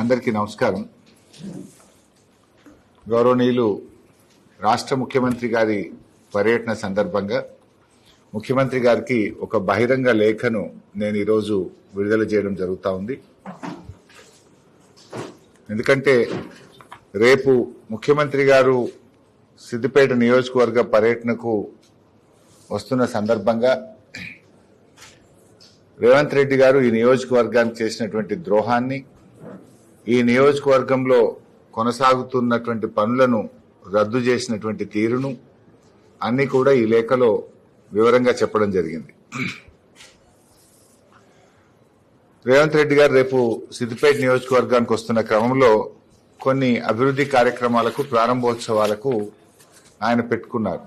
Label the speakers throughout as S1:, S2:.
S1: అందరికీ నమస్కారం. గౌరవనీయులు రాష్ట్ర ముఖ్యమంత్రి గారి పర్యటన సందర్భంగా ముఖ్యమంత్రి గారికి ఒక బహిరంగ లేఖను నేను ఈరోజు విడుదల చేయడం జరుగుతూ ఉంది. ఎందుకంటే రేపు ముఖ్యమంత్రి గారు సిద్దిపేట నియోజకవర్గ పర్యటనకు వస్తున్న సందర్భంగా రేవంత్ రెడ్డి గారు ఈ నియోజకవర్గానికి చేసినటువంటి ద్రోహాన్ని, ఈ నియోజకవర్గంలో కొనసాగుతున్నటువంటి పనులను రద్దు చేసినటువంటి తీరును అన్ని కూడా ఈ లేఖలో వివరంగా చెప్పడం జరిగింది. రేవంత్ రెడ్డి గారు రేపు సిద్దిపేట నియోజకవర్గానికి వస్తున్న క్రమంలో కొన్ని అభివృద్ధి కార్యక్రమాలకు, ప్రారంభోత్సవాలకు ఆయన పెట్టుకున్నారు.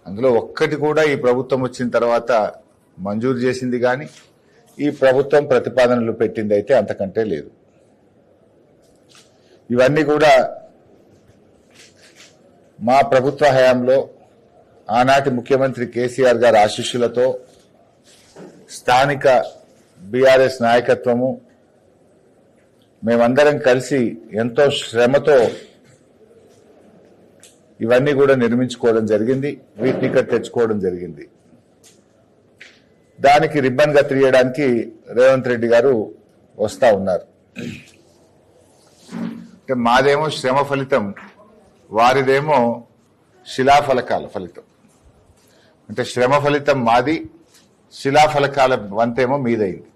S1: అందులో ఒక్కటి కూడా ఈ ప్రభుత్వం వచ్చిన తర్వాత మంజూరు చేసింది కానీ ఈ ప్రభుత్వం ప్రతిపాదనలు పెట్టింది అయితే అంతకంటే లేదు. ఇవన్నీ కూడా మా ప్రభుత్వ హయాంలో ఆనాటి ముఖ్యమంత్రి కేసీఆర్ గారి ఆశీస్సులతో, స్థానిక బీఆర్ఎస్ నాయకత్వము, మేమందరం కలిసి ఎంతో శ్రమతో ఇవన్నీ కూడా నిర్మించుకోవడం జరిగింది, వీటిని ఇక్కడ తెచ్చుకోవడం జరిగింది. దానికి రిబ్బన్ కత్తిరియడానికి రేవంత్ రెడ్డి గారు వస్తా ఉన్నారు. అంటే మాదేమో శ్రమ ఫలితం, వారిదేమో శిలాఫలకాల ఫలితం. అంటే శ్రమ ఫలితం మాది, శిలాఫలకాల వంతేమో మీదైంది.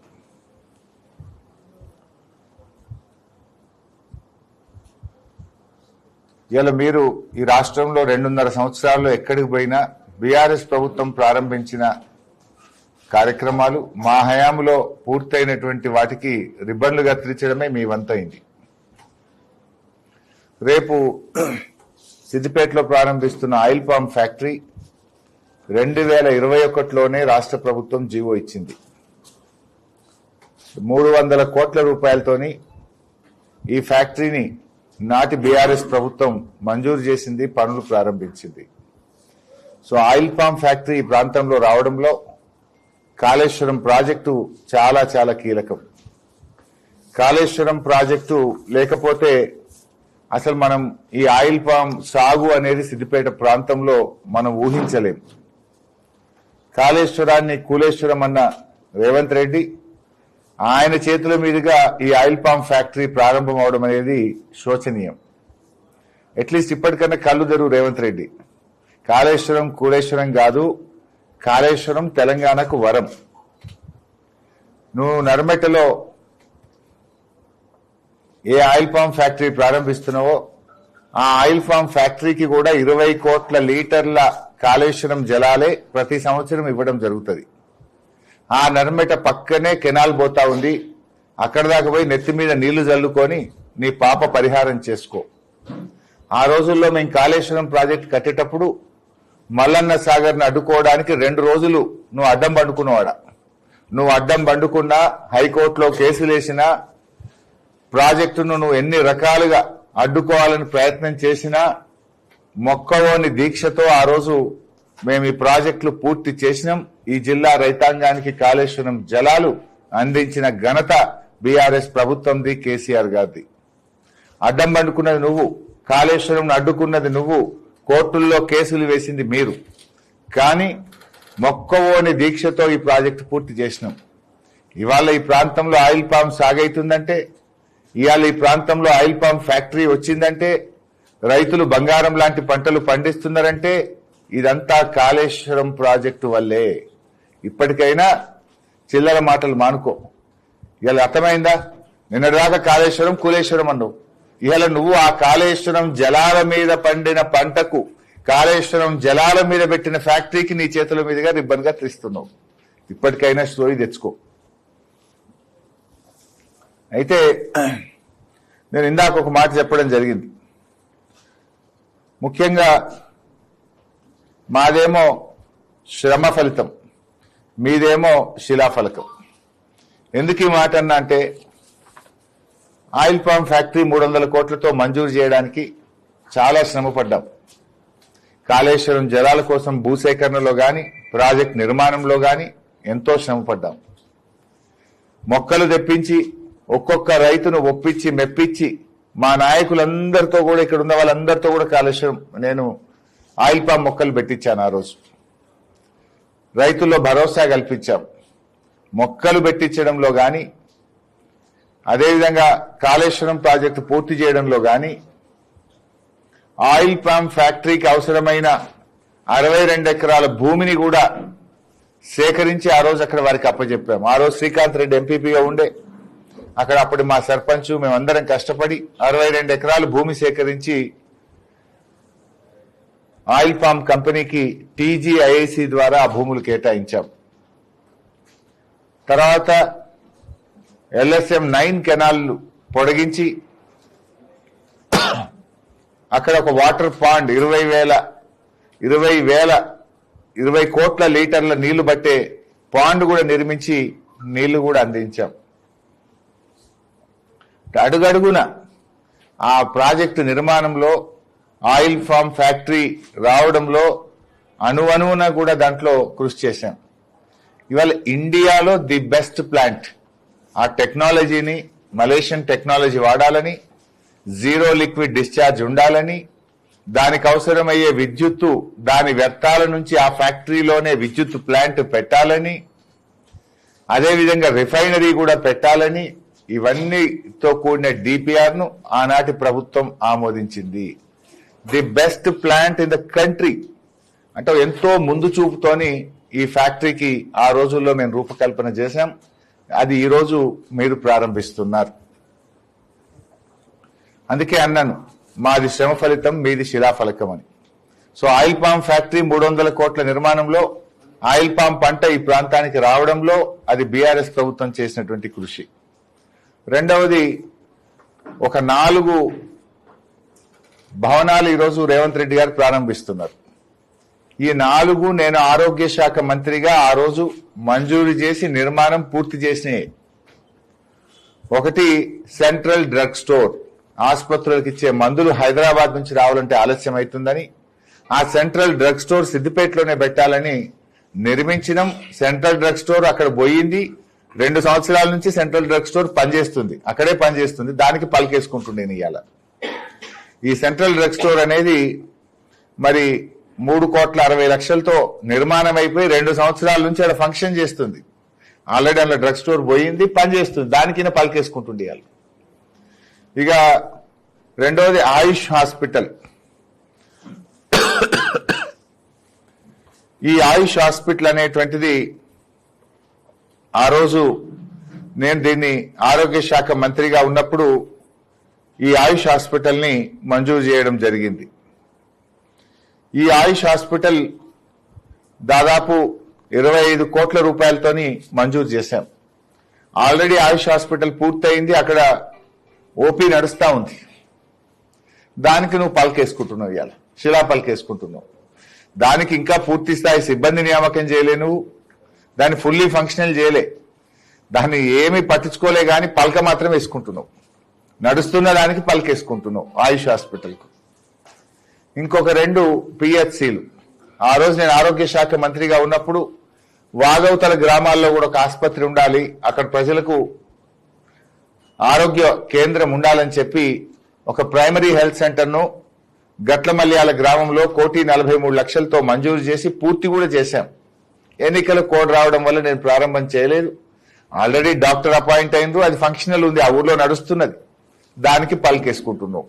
S1: ఇలా మీరు ఈ రాష్ట్రంలో 2.5 సంవత్సరాల్లో ఎక్కడికి పోయినా బీఆర్ఎస్ ప్రభుత్వం ప్రారంభించిన కార్యక్రమాలు, మా హయాంలో పూర్తయినటువంటి వాటికి రిబ్బన్లు కత్తిరించడమే మీ వంతైంది. రేపు సిద్దిపేటలో ప్రారంభిస్తున్న ఆయిల్ పామ్ ఫ్యాక్టరీ 2021లోనే రాష్ట్ర ప్రభుత్వం జీవో ఇచ్చింది. 300 కోట్ల రూపాయలతోని ఈ ఫ్యాక్టరీని నాటి బీఆర్ఎస్ ప్రభుత్వం మంజూరు చేసింది, పనులు ప్రారంభించింది. సో ఆయిల్ పామ్ ఫ్యాక్టరీ ఈ ప్రాంతంలో రావడంలో కాళేశ్వరం ప్రాజెక్టు చాలా చాలా కీలకం. కాళేశ్వరం ప్రాజెక్టు లేకపోతే అసలు మనం ఈ ఆయిల్ పామ్ సాగు అనేది సిద్దిపేట ప్రాంతంలో మనం ఊహించలేం. కాళేశ్వరాన్ని కూలేశ్వరం అన్న రేవంత్ రెడ్డి, ఆయన చేతుల మీదుగా ఈ ఆయిల్ పామ్ ఫ్యాక్టరీ ప్రారంభం అవడం అనేది శోచనీయం. అట్లీస్ట్ ఇప్పటికన్నా కళ్ళు తెరువు రేవంత్ రెడ్డి. కాళేశ్వరం కూలేశ్వరం కాదు, కాళేశ్వరం తెలంగాణకు వరం. నువ్వు నర్మెటలో ఏ ఆయిల్ పామ్ ఫ్యాక్టరీ ప్రారంభిస్తున్నావో ఆ ఆయిల్ పామ్ ఫ్యాక్టరీకి కూడా 20 కోట్ల లీటర్ల కాళేశ్వరం జలాలే ప్రతి సంవత్సరం ఇవ్వడం జరుగుతుంది. ఆ నర్మెట పక్కనే కెనాల్ పోతా ఉంది. అక్కడ దాకా పోయి నెత్తి మీద నీళ్లు జల్లుకొని నీ పాప పరిహారం చేసుకో. ఆ రోజుల్లో మేము కాళేశ్వరం ప్రాజెక్ట్ కట్టేటప్పుడు మల్లన్న సాగర్ను అడ్డుకోవడానికి 2 రోజులు నువ్వు అడ్డం పండుకున్నవాడా. నువ్వు అడ్డం పండుకున్నా, హైకోర్టులో కేసులు వేసినా, ప్రాజెక్టును నువ్వు ఎన్ని రకాలుగా అడ్డుకోవాలని ప్రయత్నం చేసినా, మొక్కవోని దీక్షతో ఆ రోజు మేము ఈ ప్రాజెక్టులు పూర్తి చేసినాం. ఈ జిల్లా రైతాంగానికి కాళేశ్వరం జలాలు అందించిన ఘనత బీఆర్ఎస్ ప్రభుత్వంది, కేసీఆర్ గారిది. అడ్డం పండుకున్నది నువ్వు, కాళేశ్వరం అడ్డుకున్నది నువ్వు, కోర్టుల్లో కేసులు వేసింది మీరు. కానీ మొక్కవోని దీక్షతో ఈ ప్రాజెక్టు పూర్తి చేసినాం. ఇవాళ ఈ ప్రాంతంలో ఆయిల్ పామ్ సాగైతుందంటే, ఇవాళ ఈ ప్రాంతంలో ఆయిల్ పామ్ ఫ్యాక్టరీ వచ్చిందంటే, రైతులు బంగారం లాంటి పంటలు పండిస్తున్నారంటే ఇదంతా కాళేశ్వరం ప్రాజెక్టు వల్లే. ఇప్పటికైనా చిల్లర మాటలు మానుకో. ఇవాళ అర్థమైందా? నిన్నటిదాకా కాళేశ్వరం కూలేశ్వరం అన్నావు. ఇవాళ నువ్వు ఆ కాళేశ్వరం జలాల మీద పండిన పంటకు, కాళేశ్వరం జలాల మీద పెట్టిన ఫ్యాక్టరీకి నీ చేతుల మీదుగా రిబ్బన్ గా తీస్తున్నావు. ఇప్పటికైనా స్టోరీ తెచ్చుకో. అయితే నేను ఇందాక ఒక మాట చెప్పడం జరిగింది. ముఖ్యంగా మాదేమో శ్రమ ఫలితం, మీదేమో శిలాఫలకం. ఎందుకు ఈ మాట అన్నా అంటే, ఆయిల్ పామ్ ఫ్యాక్టరీ 300 కోట్లతో మంజూరు చేయడానికి చాలా శ్రమపడ్డాం. కాళేశ్వరం జలాల కోసం భూసేకరణలో గాని, ప్రాజెక్ట్ నిర్మాణంలో గాని ఎంతో శ్రమపడ్డాం. మొక్కలు తెప్పించి ఒక్కొక్క రైతును ఒప్పించి మెప్పించి మా నాయకులందరితో కూడా ఇక్కడ ఉన్న వాళ్ళందరితో కూడా కాలుష్యం నేను ఆయిల్ పామ్ మొక్కలు పెట్టించాను. ఆ రోజు రైతుల్లో భరోసా కల్పించాం. మొక్కలు పెట్టించడంలో కానీ అదేవిధంగా కాళేశ్వరం ప్రాజెక్టు పూర్తి చేయడంలో కానీ ఆయిల్ పామ్ ఫ్యాక్టరీకి అవసరమైన 62 ఎకరాల భూమిని కూడా సేకరించి ఆ రోజు అక్కడ వారికి అప్పచెప్పాము. ఆ రోజు శ్రీకాంత్ రెడ్డి ఎంపీపీగా ఉండే అక్కడ అప్పుడు మా సర్పంచ్ మేమందరం కష్టపడి 62 ఎకరాలు భూమి సేకరించి ఆయిల్ పామ్ కంపెనీకి టీజీఐఐసి ద్వారా ఆ భూములు కేటాయించాం. తర్వాత LSM 9 కెనాల్ పొడిగించి అక్కడ ఒక వాటర్ పాండ్ 20 కోట్ల లీటర్ల నీళ్లు పట్టే పాండ్ కూడా నిర్మించి నీళ్లు కూడా అందించాం. అడుగడుగున ఆ ప్రాజెక్టు నిర్మాణంలో ఆయిల్ ఫామ్ ఫ్యాక్టరీ రావడంలో అణువణువున కూడా దాంట్లో కృషి చేశాం. ఇవాళ ఇండియాలో ది బెస్ట్ ప్లాంట్, ఆ టెక్నాలజీని మలేషియన్ టెక్నాలజీ వాడాలని, జీరో లిక్విడ్ డిశ్చార్జ్ ఉండాలని, దానికి అవసరమయ్యే విద్యుత్తు దాని వ్యర్థాల నుంచి ఆ ఫ్యాక్టరీలోనే విద్యుత్ ప్లాంట్ పెట్టాలని, అదేవిధంగా రిఫైనరీ కూడా పెట్టాలని ఇవన్నీతో కూడిన DPR ను ఆనాటి ప్రభుత్వం ఆమోదించింది. The best plant in the country అంటే ఎంతో ముందు చూపుతోని ఈ ఫ్యాక్టరీకి ఆ రోజుల్లో మేము రూపకల్పన చేశాం. అది ఈరోజు మీరు ప్రారంభిస్తున్నారు. అందుకే అన్నాను మాది శ్రమ ఫలితం మీది శిలాఫలకం అని. సో ఆయిల్ పామ్ ఫ్యాక్టరీ 300 కోట్ల నిర్మాణంలో ఆయిల్ పామ్ పంట ఈ ప్రాంతానికి రావడంలో అది బీఆర్ఎస్ ప్రభుత్వం చేసినటువంటి కృషి. రెండవది ఒక 4 భవనాలు ఈరోజు రేవంత్ రెడ్డి గారు ప్రారంభిస్తున్నారు. ఈ 4 నేను ఆరోగ్య శాఖ మంత్రిగా ఆ రోజు మంజూరు చేసి నిర్మాణం పూర్తి చేసినాయి. ఒకటి సెంట్రల్ డ్రగ్ స్టోర్, ఆసుపత్రులకు ఇచ్చే మందులు హైదరాబాద్ నుంచి రావాలంటే ఆలస్యం అవుతుందని ఆ సెంట్రల్ డ్రగ్ స్టోర్ సిద్దిపేటలోనే పెట్టాలని నిర్మించినాం. సెంట్రల్ డ్రగ్ స్టోర్ అక్కడ పోయింది. 2 సంవత్సరాల నుంచి సెంట్రల్ డ్రగ్ స్టోర్ పనిచేస్తుంది, అక్కడే పనిచేస్తుంది. దానికి పలికేసుకుంటుండే ఇవాళ. ఈ సెంట్రల్ డ్రగ్ స్టోర్ అనేది మరి 3,60,00,000తో నిర్మాణం అయిపోయి 2 సంవత్సరాల నుంచి అక్కడ ఫంక్షన్ చేస్తుంది. ఆల్రెడీ అందులో డ్రగ్ స్టోర్ పోయింది, పనిచేస్తుంది. దానికైనా పలికేసుకుంటుండే ఇవాళ. ఇక రెండవది ఆయుష్ హాస్పిటల్. ఈ ఆయుష్ హాస్పిటల్ అనేటువంటిది ఆ రోజు నేను దీన్ని ఆరోగ్య శాఖ మంత్రిగా ఉన్నప్పుడు ఈ ఆయుష్ హాస్పిటల్ ని మంజూరు చేయడం జరిగింది. ఈ ఆయుష్ హాస్పిటల్ దాదాపు 25 కోట్ల రూపాయలతోని మంజూరు చేశాం. ఆల్రెడీ ఆయుష్ హాస్పిటల్ పూర్తయింది, అక్కడ ఓపీ నడుస్తా ఉంది. దానికి నువ్వు పలికేసుకుంటున్నావు, ఇవాళ శిలా పలికేసుకుంటున్నావు. దానికి ఇంకా పూర్తి స్థాయి సిబ్బంది నియామకం చేయలే, నువ్వు దాన్ని ఫుల్లీ ఫంక్షనల్ చేయలే, దాన్ని ఏమీ పట్టించుకోలే, కానీ పలక మాత్రం వేసుకుంటున్నావు. నడుస్తున్న దానికి పలికేసుకుంటున్నావు ఆయుష్ హాస్పిటల్కు. ఇంకొక 2 PHCలు. ఆ రోజు నేను ఆరోగ్య శాఖ మంత్రిగా ఉన్నప్పుడు వాగవతల గ్రామాల్లో కూడా ఒక ఆసుపత్రి ఉండాలి, అక్కడ ప్రజలకు ఆరోగ్య కేంద్రం ఉండాలని చెప్పి ఒక ప్రైమరీ హెల్త్ సెంటర్ను గట్లమల్యాల గ్రామంలో 1,43,00,000తో మంజూరు చేసి పూర్తి కూడా చేశాం. ఎన్నికల కోడ్ రావడం వల్ల నేను ప్రారంభం చేయలేదు. ఆల్రెడీ డాక్టర్ అపాయింట్ అయినరు, అది ఫంక్షనల్ ఉంది, ఆ ఊర్లో నడుస్తున్నది. దానికి పలికేసుకుంటున్నాం.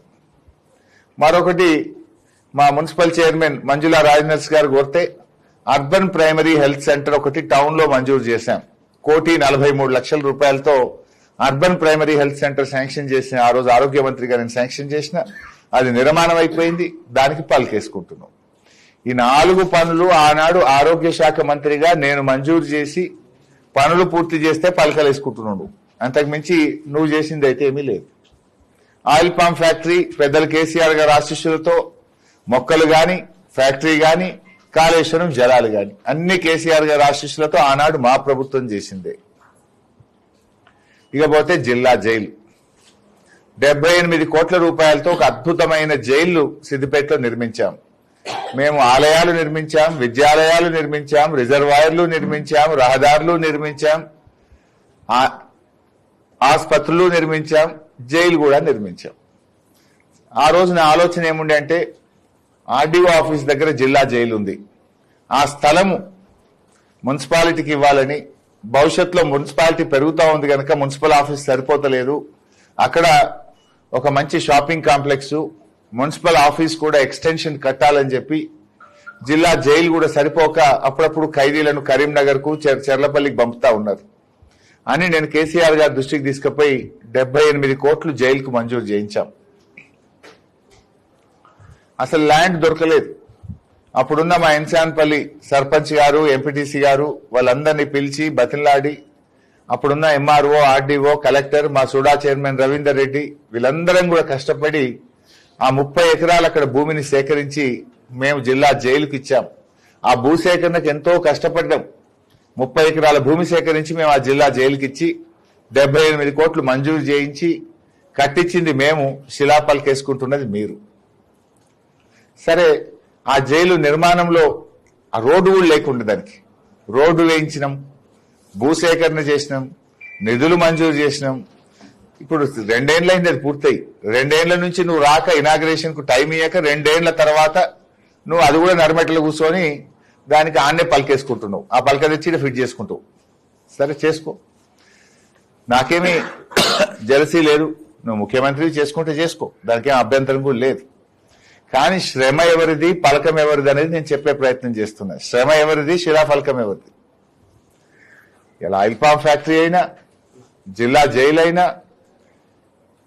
S1: మరొకటి మా మున్సిపల్ చైర్మన్ మంజులా రాజనర్స్ గారు కోరితే అర్బన్ ప్రైమరీ హెల్త్ సెంటర్ ఒకటి టౌన్ లో మంజూరు చేశాం. 1,43,00,000 రూపాయలతో urban primary health centre sanction చేసిన ఆ రోజు ఆరోగ్య మంత్రిగా నేను శాంక్షన్ చేసిన, అది నిర్మాణం అయిపోయింది. దానికి పలికేసుకుంటున్నాం. ఈ 4 పనులు ఆనాడు ఆరోగ్య శాఖ మంత్రిగా నేను మంజూరు చేసి పనులు పూర్తి చేస్తే పలకలేసుకుంటున్నాడు. అంతకుమించి నువ్వు చేసింది అయితే ఏమీ లేదు. ఆయిల్ పామ్ ఫ్యాక్టరీ పెద్దలు కేసీఆర్ గారి ఆశీస్సులతో మొక్కలు గాని, ఫ్యాక్టరీ గాని, కాళేశ్వరం జలాలు గాని అన్ని కేసీఆర్ గారి ఆశీస్సులతో ఆనాడు మా ప్రభుత్వం చేసిందే. ఇకపోతే జిల్లా జైలు 78 కోట్ల రూపాయలతో ఒక అద్భుతమైన జైళ్లు సిద్దిపేటలో నిర్మించాం. మేము ఆలయాలు నిర్మించాం, విద్యాలయాలు నిర్మించాం, రిజర్వాయర్లు నిర్మించాం, రహదారులు నిర్మించాం. ఆసుపత్రులు నిర్మించాం, జైలు కూడా నిర్మించాం. ఆ రోజు నా ఆలోచన ఏముండే అంటే ఆర్డీఓ ఆఫీస్ దగ్గర జిల్లా జైలు ఉంది, ఆ స్థలము మున్సిపాలిటీకి ఇవ్వాలని, భవిష్యత్తులో మున్సిపాలిటీ పెరుగుతూ ఉంది కనుక మున్సిపల్ ఆఫీస్ సరిపోతలేదు, అక్కడ ఒక మంచి షాపింగ్ కాంప్లెక్స్, మున్సిపల్ ఆఫీస్ కూడా ఎక్స్టెన్షన్ కట్టాలని చెప్పి జిల్లా జైలు కూడా సరిపోక అప్పుడప్పుడు ఖైదీలను కరీంనగర్ కు చెర్లపల్లికి పంపుతా ఉన్నారు అని నేను కేసీఆర్ గారి దృష్టికి తీసుకుపోయి 78 కోట్లు జైలుకు మంజూరు చేయించాం. అసలు ల్యాండ్ దొరకలేదు. అప్పుడున్న మా ఎన్సాన్పల్లి సర్పంచ్ గారు, ఎంపీటీసీ గారు వాళ్ళందరినీ పిలిచి బతిలాడి అప్పుడున్న ఎంఆర్ఓ, ఆర్డీఓ, కలెక్టర్, మా సూడా చైర్మన్ రవీందర్ రెడ్డి వీళ్ళందరం కూడా కష్టపడి ఆ 30 ఎకరాలు అక్కడ భూమిని సేకరించి మేము జిల్లా జైలుకి ఇచ్చాం. ఆ భూసేకరణకు ఎంతో కష్టపడ్డాం. 30 ఎకరాల భూమి సేకరించి మేము ఆ జిల్లా జైలుకి ఇచ్చి 78 కోట్లు మంజూరు చేయించి కట్టించింది మేము, శిలాపలకేసుకుంటున్నది మీరు. సరే, ఆ జైలు నిర్మాణంలో ఆ రోడ్డు కూడా లేకుండా దానికి రోడ్డు వేయించినాం, భూసేకరణ చేసినాం, నిధులు మంజూరు చేసినాం. ఇప్పుడు 2 ఏళ్ళైంది అది పూర్తయి. 2 ఏళ్ల నుంచి నువ్వు రాక ఇనాగ్రేషన్ కు టైం ఇయ్యాక 2 ఏళ్ల తర్వాత నువ్వు అది కూడా నరమెట్టలు కూర్చొని దానికి ఆన్నే పలికేసుకుంటున్నావు. ఆ పలక తెచ్చి ఫిట్ చేసుకుంటావు. సరే చేసుకో, నాకేమీ జలసీ లేదు. నువ్వు ముఖ్యమంత్రి చేసుకుంటే చేసుకో, దానికేం అభ్యంతరం కూడా లేదు. కానీ శ్రమ ఎవరిది, పలకం ఎవరిది అనేది నేను చెప్పే ప్రయత్నం చేస్తున్నా. శ్రమ ఎవరిది, శిలాఫలకం ఎవరిది? ఇలా ఆయిల్ పామ్ ఫ్యాక్టరీ అయినా, జిల్లా జైలు అయినా,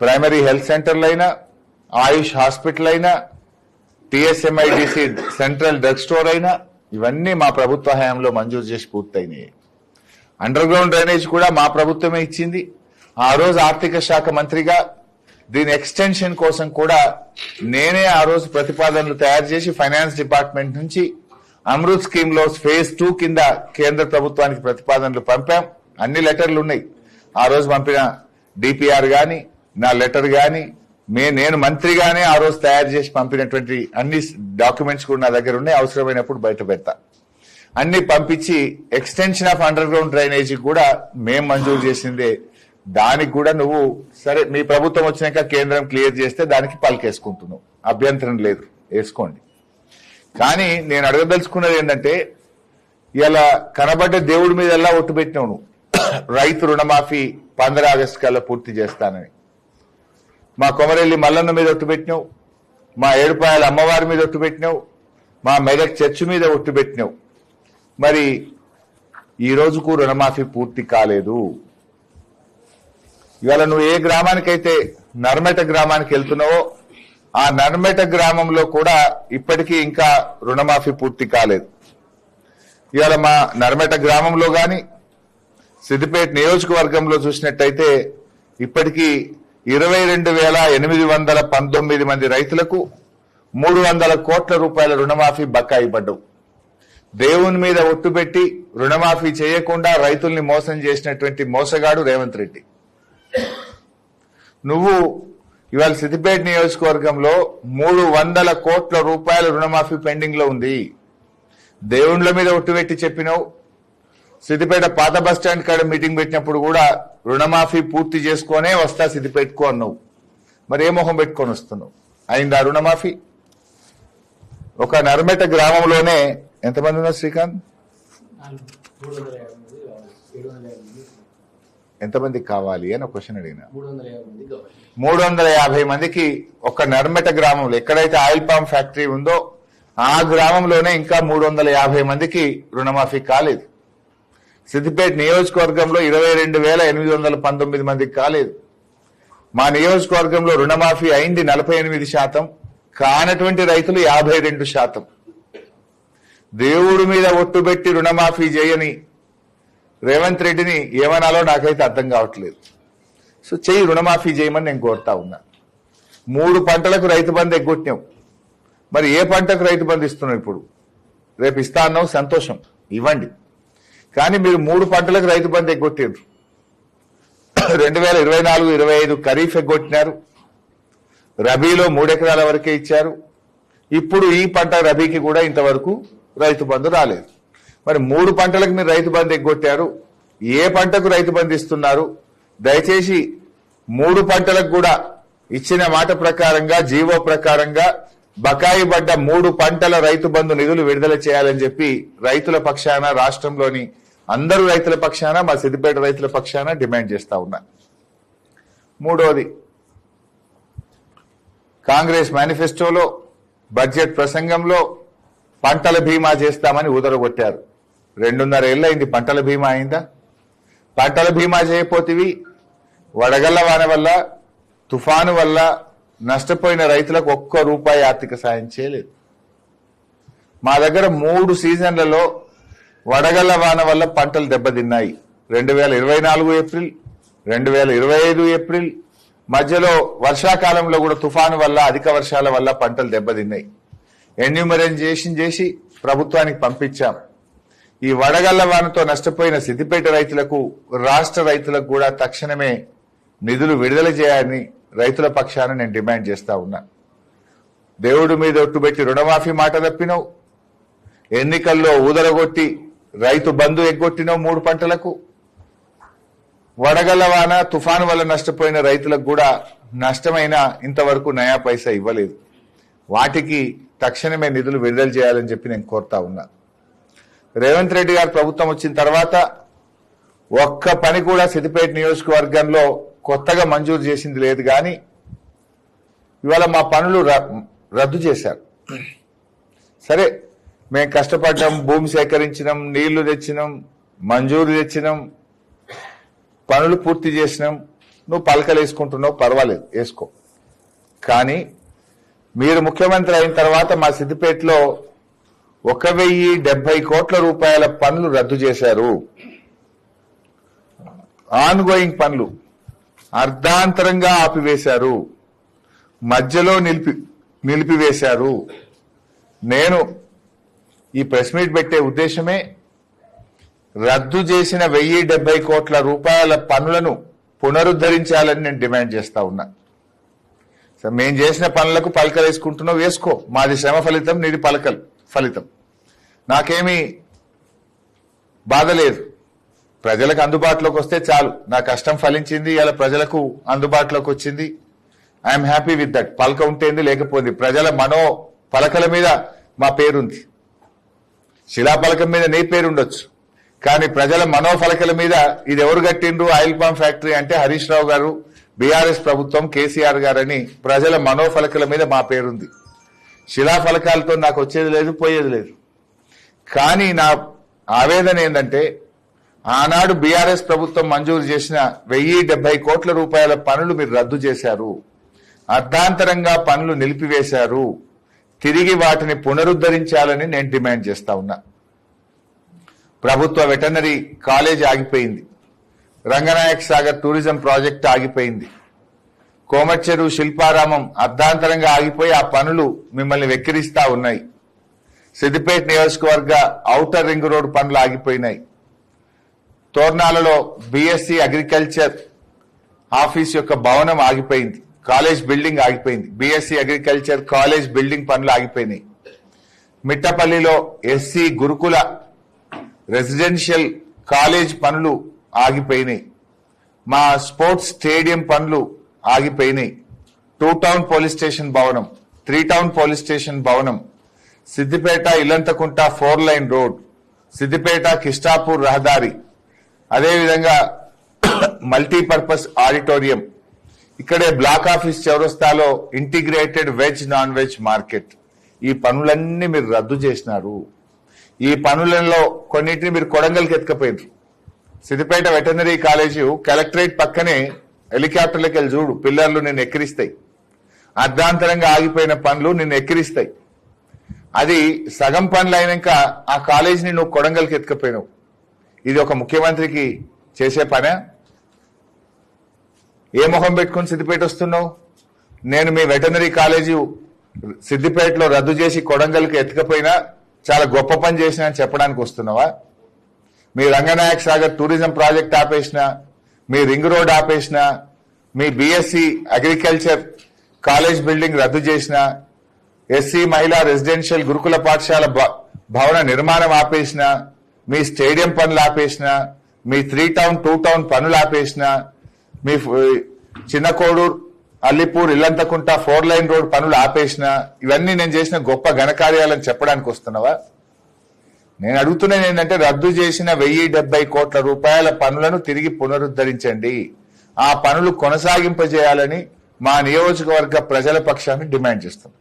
S1: ప్రైమరీ హెల్త్ సెంటర్లు అయినా, ఆయుష్ హాస్పిటల్ అయినా, టీఎస్ఎంఐడిసి సెంట్రల్ డ్రగ్ స్టోర్ అయినా ఇవన్నీ మా ప్రభుత్వ హయాంలో మంజూరు చేసి పూర్తయినాయి. అండర్ గ్రౌండ్ డ్రైనేజ్ కూడా మా ప్రభుత్వమే ఇచ్చింది. ఆ రోజు ఆర్థిక శాఖ మంత్రిగా దీని ఎక్స్టెన్షన్ కోసం కూడా నేనే ఆ రోజు ప్రతిపాదనలు తయారు చేసి ఫైనాన్స్ డిపార్ట్మెంట్ నుంచి అమృత్ స్కీమ్ లో ఫేజ్ 2 కింద కేంద్ర ప్రభుత్వానికి ప్రతిపాదనలు పంపాం. అన్ని లెటర్లు ఉన్నాయి. ఆ రోజు పంపిన డిపిఆర్ గాని, నా లెటర్ గాని, నేను మంత్రిగానే ఆ రోజు తయారు చేసి పంపినటువంటి అన్ని డాక్యుమెంట్స్ కూడా నా దగ్గర ఉన్నాయి. అవసరమైనప్పుడు బయట పెడతా. అన్ని పంపించి extension of under ground drainage కూడా మేము మంజూరు చేసిందే. దానికి కూడా నువ్వు సరే మీ ప్రభుత్వం వచ్చినాక కేంద్రం క్లియర్ చేస్తే దానికి పలికేసుకుంటున్నావు, అభ్యంతరం లేదు, వేసుకోండి. కానీ నేను అడగదలుచుకున్నది ఏంటంటే, ఇలా కనబడ్డ దేవుడి మీద ఎలా ఒట్టు పెట్టినావు నువ్వు. రైతు రుణమాఫీ 15 ఆగస్టు కల్లా పూర్తి చేస్తానని. మా కొమరెల్లి మల్లన్న మీద ఒట్టు పెట్టినావు, మా ఏడుపాయల అమ్మవారి మీద ఒట్టు పెట్టినావు, మా మెదక్ చర్చి మీద ఒట్టు పెట్టినావు. మరి ఈ రోజుకు రుణమాఫీ పూర్తి కాలేదు. ఇవాళ నువ్వు ఏ గ్రామానికైతే నర్మెట గ్రామానికి వెళ్తున్నావో ఆ నర్మెట గ్రామంలో కూడా ఇప్పటికీ ఇంకా రుణమాఫీ పూర్తి కాలేదు. ఇవాళ మా నర్మెట గ్రామంలో గాని సిద్దిపేట నియోజకవర్గంలో చూసినట్టయితే ఇప్పటికీ 22,819 మంది రైతులకు 300 కోట్ల రూపాయల రుణమాఫీ బకాయి పడ్డవు. దేవుని మీద ఒట్టుపెట్టి రుణమాఫీ చేయకుండా రైతుల్ని మోసం చేసినటువంటి మోసగాడు రేవంత్ రెడ్డి. నువ్వు ఇవాళ సిద్దిపేట నియోజకవర్గంలో 300 కోట్ల రూపాయల రుణమాఫీ పెండింగ్ లో ఉంది. దేవుళ్ల మీద ఒట్టుపెట్టి చెప్పినావు. సిద్దిపేట పాత బస్టాండ్ కాడ మీటింగ్ పెట్టినప్పుడు కూడా రుణమాఫీ పూర్తి చేసుకునే వస్తా సిద్దిపేటకు అన్నావు. మరి ఏ మొహం పెట్టుకొని వస్తున్నావు? అయిందా రుణమాఫీ? ఒక నర్మెట గ్రామంలోనే ఎంతమంది ఉన్నారు శ్రీకాంత్? ఎంతమందికి కావాలి అని ఒక క్వశ్చన్ అడిగినా. 350 మందికి ఒక నర్మెట గ్రామంలో ఎక్కడైతే ఆయిల్ పామ్ ఫ్యాక్టరీ ఉందో ఆ గ్రామంలోనే ఇంకా 350 మందికి రుణమాఫీ కాలేదు. సిద్దిపేట నియోజకవర్గంలో 22,819 మందికి కాలేదు. మా నియోజకవర్గంలో రుణమాఫీ అయింది 48%, కానటువంటి రైతులు 52%. దేవుడి మీద ఒట్టుబెట్టి రుణమాఫీ చేయని రేవంత్ రెడ్డిని ఏమనాలో నాకైతే అర్థం కావట్లేదు. సో చెయ్యి, రుణమాఫీ చేయమని నేను కోరుతా ఉన్నా. 3 పంటలకు రైతు బంధు ఎగ్గొట్టినావు. మరి ఏ పంటకు రైతు బంధు ఇస్తున్నావు? ఇప్పుడు రేపు ఇస్తా అన్నావు, సంతోషం, ఇవ్వండి. కానీ మీరు 3 పంటలకు రైతు బంధు ఎగ్గొట్టారు. 2024-25 ఖరీఫ్ ఎగ్గొట్టినారు. రబీలో 3 ఎకరాల వరకే ఇచ్చారు. ఇప్పుడు ఈ పంట రబీకి కూడా ఇంతవరకు రైతు బంధు రాలేదు. మరి 3 పంటలకు మీరు రైతు బంధు ఎగ్గొట్టారు. ఏ పంటకు రైతు బంధు ఇస్తున్నారు? దయచేసి 3 పంటలకు కూడా ఇచ్చిన మాట ప్రకారంగా జీవో ప్రకారంగా బకాయి పడ్డ 3 పంటల రైతు బంధు నిధులు విడుదల చేయాలని చెప్పి రైతుల పక్షాన, రాష్ట్రంలోని అందరూ రైతుల పక్షాన, మా సిద్దిపేట రైతుల పక్షాన డిమాండ్ చేస్తా ఉన్నా. మూడోది, కాంగ్రెస్ మేనిఫెస్టోలో బడ్జెట్ ప్రసంగంలో పంటల బీమా చేస్తామని ఊదరగొట్టారు. 2.5 ఏళ్లైంది పంటల బీమా అయిందా? పంటల బీమా చేయపోతివి వడగళ్ల వాన వల్ల, తుఫాను వల్ల నష్టపోయిన రైతులకు ₹1 ఆర్థిక సాయం చేయలేదు. మా దగ్గర 3 సీజన్లలో వడగళ్ల వాన వల్ల పంటలు దెబ్బతిన్నాయి. 2024 ఏప్రిల్, 2025 ఏప్రిల్, మధ్యలో వర్షాకాలంలో కూడా తుఫాను వల్ల, అధిక వర్షాల వల్ల పంటలు దెబ్బతిన్నాయి. ఎన్యూమరైజేషన్ చేసి ప్రభుత్వానికి పంపించాం. ఈ వడగళ్ల వానతో నష్టపోయిన సిద్దిపేట రైతులకు, రాష్ట్ర రైతులకు కూడా తక్షణమే నిధులు విడుదల చేయాలని రైతుల పక్షాన నేను డిమాండ్ చేస్తా ఉన్నా. దేవుడి మీద ఒట్టుబెట్టి రుణమాఫీ మాట తప్పినావు, ఎన్నికల్లో ఊదరగొట్టి రైతు బంధు ఎగ్గొట్టినావు 3 పంటలకు. వడగళ్ల వాన, తుఫాను వల్ల నష్టపోయిన రైతులకు కూడా నష్టమైన ఇంతవరకు నయా పైసా ఇవ్వలేదు. వాటికి తక్షణమే నిధులు విడుదల చేయాలని చెప్పి నేను కోరుతా ఉన్నా. రేవంత్ రెడ్డి గారు ప్రభుత్వం వచ్చిన తర్వాత ఒక్క పని కూడా సిద్దిపేట నియోజకవర్గంలో కొత్తగా మంజూరు చేసింది లేదు. కానీ ఇవాళ మా పనులు రద్దు చేశారు. సరే, మేము కష్టపడ్డాం, భూమి సేకరించినాం, నీళ్లు తెచ్చినాం, మంజూరు తెచ్చినాం, పనులు పూర్తి చేసినాం. నువ్వు పలకలు వేసుకుంటున్నావు, పర్వాలేదు వేసుకో. కానీ మీరు ముఖ్యమంత్రి అయిన తర్వాత మా సిద్దిపేటలో 1,070 కోట్ల రూపాయల పనులు రద్దు చేశారు. ఆన్ గోయింగ్ పనులు అర్ధాంతరంగా ఆపివేశారు, మధ్యలో నిలిపివేశారు. నేను ఈ ప్రెస్ మీట్ పెట్టే ఉద్దేశమే రద్దు చేసిన 1,070 కోట్ల రూపాయల పనులను పునరుద్ధరించాలని నేను డిమాండ్ చేస్తా ఉన్నా. మేం చేసిన పనులకు పలకలు వేసుకుంటున్నావు, వేసుకో. మాది శ్రమ ఫలితం, నీది పలకలు ఫలితం. నాకేమీ బాధ లేదు. ప్రజలకు అందుబాటులోకి వస్తే చాలు. నా కష్టం ఫలించింది, ఇలా ప్రజలకు అందుబాటులోకి వచ్చింది. I'm happy with that. పలక ఉంటేంది, లేకపోయింది. ప్రజల మనో పలకల మీద మా పేరుంది. శిలాపలకం మీద నీ పేరు ఉండొచ్చు, కానీ ప్రజల మనోఫలకల మీద ఇది ఎవరు కట్టిండ్రు ఆయిల్ పామ్ ఫ్యాక్టరీ అంటే హరీష్ రావు గారు, బీఆర్ఎస్ ప్రభుత్వం, కేసీఆర్ గారని ప్రజల మనోఫలకల మీద మా పేరుంది. శిలాఫలకాలతో నాకు వచ్చేది లేదు, పోయేది లేదు. కానీ నా ఆవేదన ఏంటంటే ఆనాడు బీఆర్ఎస్ ప్రభుత్వం మంజూరు చేసిన 1,070 కోట్ల రూపాయల పనులు మీరు రద్దు చేశారు, అర్ధాంతరంగా పనులు నిలిపివేశారు. తిరిగి వాటిని పునరుద్ధరించాలని నేను డిమాండ్ చేస్తా ఉన్నా. ప్రభుత్వ వెటర్నరీ కాలేజ్ ఆగిపోయింది, రంగనాయక్ సాగర్ టూరిజం ప్రాజెక్టు ఆగిపోయింది, కోమచ్చెరు శిల్పారామం అర్ధాంతరంగా ఆగిపోయి ఆ పనులు మిమ్మల్ని వెక్కిరిస్తా ఉన్నాయి. సిద్దిపేట నియోజకవర్గ ఔటర్ రింగ్ రోడ్ పనులు ఆగిపోయినాయి. తోర్నాలలో బీఎస్సీ అగ్రికల్చర్ ఆఫీస్ యొక్క భవనం ఆగిపోయింది, కాలేజ్ బిల్డింగ్ ఆగిపోయింది. బీఎస్సీ అగ్రికల్చర్ కాలేజ్ బిల్డింగ్ పనులు ఆగిపోయినాయి. మిట్టపల్లిలో ఎస్సీ గురుకుల రెసిడెన్షియల్ కాలేజ్ పనులు ఆగిపోయినాయి. మా స్పోర్ట్స్ స్టేడియం పనులు ఆగిపోయినాయి. 2 టౌన్ పోలీస్ స్టేషన్ భవనం, 3 టౌన్ పోలీస్ స్టేషన్ భవనం, సిద్దిపేట ఇల్లంతకుంట 4 లైన్ రోడ్, సిద్దిపేట కిష్టాపూర్ రహదారి, అదేవిధంగా మల్టీపర్పస్ ఆడిటోరియం, ఇక్కడే బ్లాక్ ఆఫీస్ చౌరస్తాలో integrated veg non veg market. ఈ పనులన్నీ మీరు రద్దు చేసినారు. ఈ పనులలో కొన్నిటిని మీరు కొడంగల్కి ఎత్తుకపోయినారు. సిద్దిపేట వెటర్నరీ కాలేజీ కలెక్టరేట్ పక్కనే హెలికాప్టర్లకు వెళ్ళి చూడు, పిల్లర్లు నిన్ను ఎక్కిరిస్తాయి. అర్ధాంతరంగా ఆగిపోయిన పనులు నిన్ను ఎక్కిరిస్తాయి. అది సగం పనులు అయినాక ఆ కాలేజీని నువ్వు కొడంగల్కి ఎత్తుకపోయినావు. ఇది ఒక ముఖ్యమంత్రికి చేసే పనే? ఏ మొహం పెట్టుకుని సిద్దిపేట వస్తున్నావు? నేను మీ వెటర్నరీ కాలేజీ సిద్దిపేటలో రద్దు చేసి కొడంగల్కి ఎత్తుకపోయినా చాలా గొప్ప పని చేసినా అని చెప్పడానికి వస్తున్నావా? మీ రంగనాయక్ సాగర్ టూరిజం ప్రాజెక్ట్ ఆపేసిన, మీ రింగ్ రోడ్ ఆపేసిన, మీ బీఎస్సీ అగ్రికల్చర్ కాలేజ్ బిల్డింగ్ రద్దు చేసిన, ఎస్సీ మహిళా రెసిడెన్షియల్ గురుకుల పాఠశాల భవన నిర్మాణం ఆపేసిన, మీ స్టేడియం పనులు ఆపేసిన, మీ 3 టౌన్ 2 టౌన్ పనులు ఆపేసిన, మీ చిన్న కోడూరు అల్లిపూర్ ఇల్లంతకుంట 4 లైన్ రోడ్ పనులు ఆపేసిన ఇవన్నీ నేను చేసిన గొప్ప ఘనకార్యాలని చెప్పడానికి వస్తున్నావా? నేను అడుగుతున్నది ఏంటంటే రద్దు చేసిన 1070 కోట్ల రూపాయల పనులను తిరిగి పునరుద్ధరించండి, ఆ పనులు కొనసాగింపజేయాలని మా నియోజకవర్గ ప్రజల పక్షాన్ని డిమాండ్ చేస్తున్నాం.